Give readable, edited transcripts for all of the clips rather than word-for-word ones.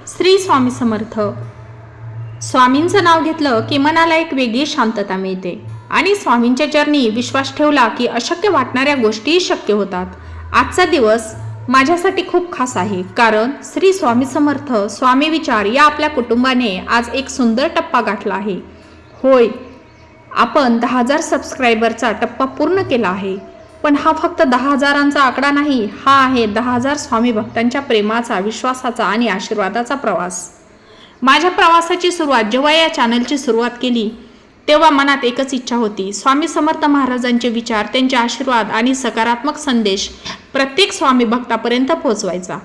श्री स्वामी समर्थ. स्वामींचं नाव घेतलं की मनाला एक वेगळी शांतता मिळते आणि स्वामींच्या चरणी विश्वास ठेवला की अशक्य वाटणाऱ्या गोष्टीही शक्य होतात. आजचा दिवस माझ्यासाठी खूप खास आहे, कारण श्री स्वामी समर्थ स्वामी विचार या आपल्या कुटुंबाने आज एक सुंदर टप्पा गाठला आहे. होय, आपण 10,000 सबस्क्रायबरचा टप्पा पूर्ण केला आहे. पण हा फक्त 10,000चा आकडा नाही, हा आहे 10,000 स्वामी भक्तांच्या प्रेमाचा, विश्वासाचा आणि आशीर्वादाचा प्रवास. माझ्या प्रवासाची सुरुवात जेव्हा या चॅनलची सुरुवात केली तेव्हा मनात एकच इच्छा होती, स्वामी समर्थ महाराजांचे विचार, त्यांचे आशीर्वाद आणि सकारात्मक संदेश प्रत्येक स्वामी भक्तापर्यंत पोहोचवायचा.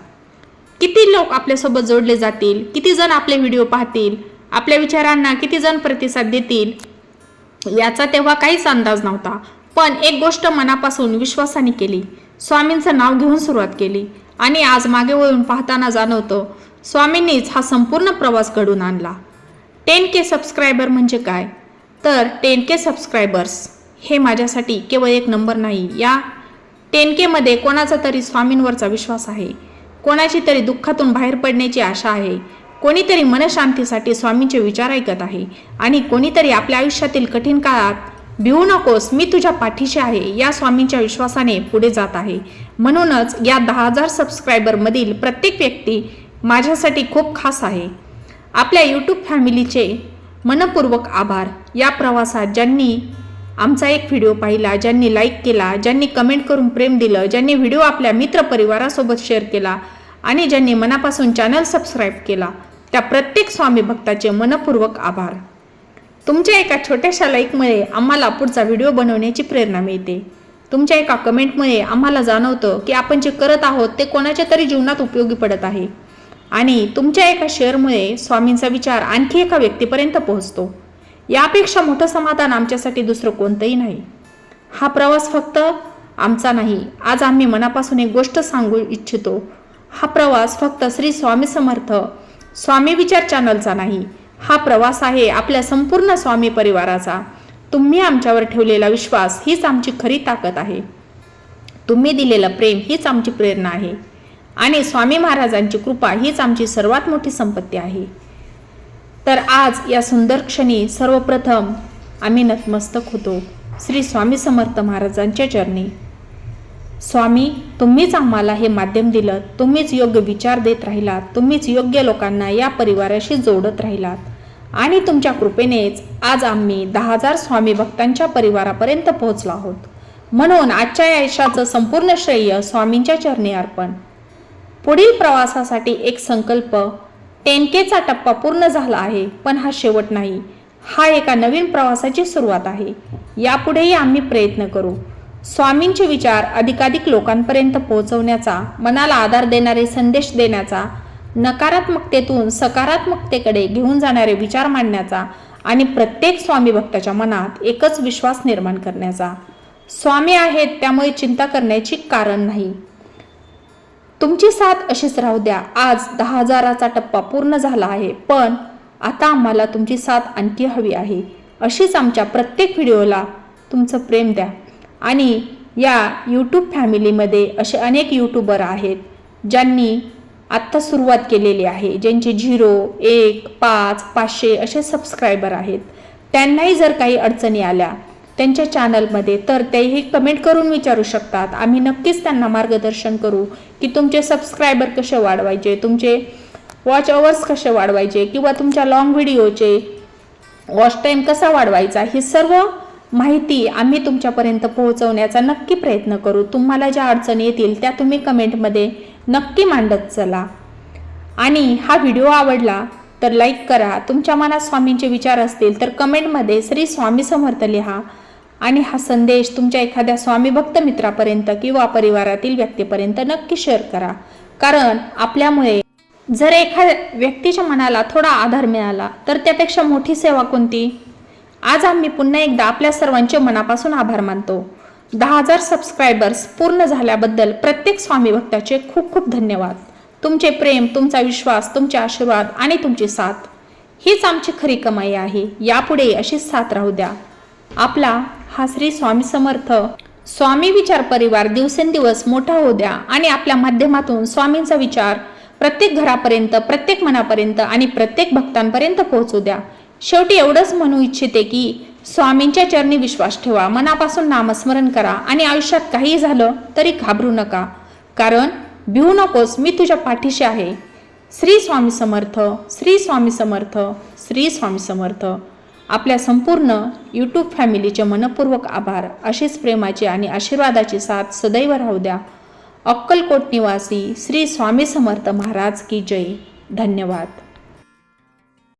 किती लोक आपल्यासोबत जोडले जातील, किती जण आपले व्हिडिओ पाहतील, आपल्या विचारांना किती जण प्रतिसाद देतील याचा तेव्हा काहीच अंदाज नव्हता. पण एक गोष्ट मनापासून विश्वासाने केली, स्वामींचं नाव घेऊन सुरुवात केली आणि आज मागे वळून पाहताना जाणवतं, स्वामींनीच हा संपूर्ण प्रवास घडून आणला. 10K सबस्क्रायबर म्हणजे काय? तर 10K सबस्क्रायबर्स हे माझ्यासाठी केवळ एक नंबर नाही. या 10K मध्ये कोणाचा तरी स्वामींवरचा विश्वास आहे, कोणाची तरी दुःखातून बाहेर पडण्याची आशा आहे, कोणीतरी मनशांतीसाठी स्वामींचे विचार ऐकत आहे आणि कोणीतरी आपल्या आयुष्यातील कठीण काळात भिवू नकोस, मी तुझ्या पाठीशी आहे या स्वामींच्या विश्वासाने पुढे जात आहे. म्हणूनच या 10,000 सबस्क्रायबरमधील प्रत्येक व्यक्ती माझ्यासाठी खूप खास आहे. आपल्या यूट्यूब फॅमिलीचे मनपूर्वक आभार. या प्रवासात ज्यांनी आमचा एक व्हिडिओ पाहिला, ज्यांनी लाईक केला, ज्यांनी कमेंट करून प्रेम दिलं, ज्यांनी व्हिडिओ आपल्या मित्रपरिवारासोबत शेअर केला आणि ज्यांनी मनापासून चॅनल सबस्क्राईब केला, त्या प्रत्येक स्वामी भक्ताचे मनपूर्वक आभार. तुमच्या एका छोट्याशा लाईकमुळे आम्हाला पुढचा व्हिडिओ बनवण्याची प्रेरणा मिळते. तुमच्या एका कमेंटमुळे आम्हाला जाणवतं की आपण जे करत आहोत ते कोणाच्या तरी जीवनात उपयोगी पडत आहे आणि तुमच्या एका शेअरमुळे स्वामींचा विचार आणखी एका व्यक्तीपर्यंत पोहोचतो. यापेक्षा मोठं समाधान आमच्यासाठी दुसरं कोणतंही नाही. हा प्रवास फक्त आमचा नाही. आज आम्ही मनापासून एक गोष्ट सांगू इच्छितो, हा प्रवास फक्त श्री स्वामी समर्थ स्वामी विचार चॅनलचा नाही, हा प्रवास आहे आपल्या संपूर्ण स्वामी परिवाराचा. तुम्ही आमच्यावर ठेवलेला विश्वास हीच आमची खरी ताकद आहे. तुम्ही दिलेलं प्रेम हीच आमची प्रेरणा आहे आणि स्वामी महाराजांची कृपा हीच आमची सर्वात मोठी संपत्ती आहे. तर आज या सुंदर क्षणी सर्वप्रथम आम्ही नतमस्तक होतो श्री स्वामी समर्थ महाराजांच्या चरणी. स्वामी, तुम्हीच आम्हाला हे माध्यम दिलं, तुम्हीच योग्य विचार देत राहिलात, तुम्हीच योग्य लोकांना या परिवाराशी जोडत राहिलात आणि तुमच्या कृपेनेच आज आम्ही 10,000 स्वामी भक्तांच्या परिवारापर्यंत पोहोचलो आहोत. म्हणून आजच्या या यशाचं संपूर्ण श्रेय स्वामींच्या चरणी अर्पण. पुढील प्रवासासाठी एक संकल्प. 10Kचा टप्पा पूर्ण झाला आहे, पण हा शेवट नाही, हा एका नवीन प्रवासाची सुरुवात आहे. यापुढेही आम्ही प्रयत्न करू स्वामींचे विचार अधिकाधिक लोकांपर्यंत पोहोचवण्याचा, मनाला आधार देणारे संदेश देण्याचा, नकारात्मकतेतून सकारात्मकतेकडे घेऊन जाणारे विचार मांडण्याचा आणि प्रत्येक स्वामी भक्ताच्या मनात एकच विश्वास निर्माण करण्याचा. स्वामी आहेत त्यामुळे चिंता करण्याची कारण नाही. तुमची साथ अशीच राहू द्या. आज 10,000चा टप्पा पूर्ण झाला आहे, पण आता आम्हाला तुमची साथ आणखी हवी आहे. अशीच आमच्या प्रत्येक व्हिडिओला तुमचं प्रेम द्या. आणि या यूट्यूब फॅमिलीमध्ये असे अनेक यूट्यूबर आहेत ज्यांनी आत्ता सुरुवात केलेली आहे, ज्यांचे 0, 1, 5, 500 असे सबस्क्रायबर आहेत. त्यांनाही जर काही अडचणी आल्या त्यांच्या चॅनलमध्ये तर तेही कमेंट करून विचारू शकतात. आम्ही नक्कीच त्यांना मार्गदर्शन करू की तुमचे सबस्क्रायबर कसे वाढवायचे, तुमचे वॉच अवर्स कसे वाढवायचे किंवा तुमच्या लॉंग व्हिडिओचे वॉच टाईम कसा वाढवायचा, ही सर्व माहिती आम्ही तुमच्यापर्यंत पोहोचवण्याचा नक्की प्रयत्न करू. तुम्हाला ज्या अडचणी येतील त्या तुम्ही कमेंटमध्ये नक्की मांडत चला. आणि हा व्हिडिओ आवडला तर लाईक करा. तुमच्या मनात स्वामींचे विचार असतील तर कमेंटमध्ये श्री स्वामी समर्थ लिहा आणि हा संदेश तुमच्या एखाद्या स्वामी भक्त मित्रापर्यंत किंवा परिवारातील व्यक्तीपर्यंत नक्की शेअर करा. कारण आपल्यामुळे जर एखाद्या व्यक्तीच्या मनाला थोडा आधार मिळाला तर त्यापेक्षा मोठी सेवा कोणती. आज आम्ही पुन्हा एकदा आपल्या सर्वांचे मनापासून आभार मानतो. 10,000 सबस्क्रायबर्स पूर्ण झाल्याबद्दल प्रत्येक स्वामी भक्ताचे खूप खूप धन्यवाद. तुमचे प्रेम, तुमचा विश्वास, तुमचे आशीर्वाद आणि तुमची साथ हीच आमची खरी कमाई आहे. यापुढे अशीच साथ राहू द्या. आपला हा श्री स्वामी समर्थ स्वामी विचार परिवार दिवसेंदिवस मोठा होऊ द्या आणि आपल्या माध्यमातून स्वामींचा विचार प्रत्येक घरापर्यंत, प्रत्येक मनापर्यंत आणि प्रत्येक भक्तांपर्यंत पोहोचू द्या. शेवटी एवढंच म्हणू इच्छिते की स्वामींच्या चरणी विश्वास ठेवा, मनापासून नामस्मरण करा आणि आयुष्यात काही झालं तरी घाबरू नका, कारण भिवू नकोस, मी तुझ्या पाठीशी आहे. श्री स्वामी समर्थ, श्री स्वामी समर्थ, श्री स्वामी समर्थ. आपल्या संपूर्ण यूट्यूब फॅमिलीचे मनपूर्वक आभार. अशीच प्रेमाची आणि आशीर्वादाची साथ सदैव राहू द्या. अक्कलकोट निवासी श्री स्वामी समर्थ महाराज की जय. धन्यवाद.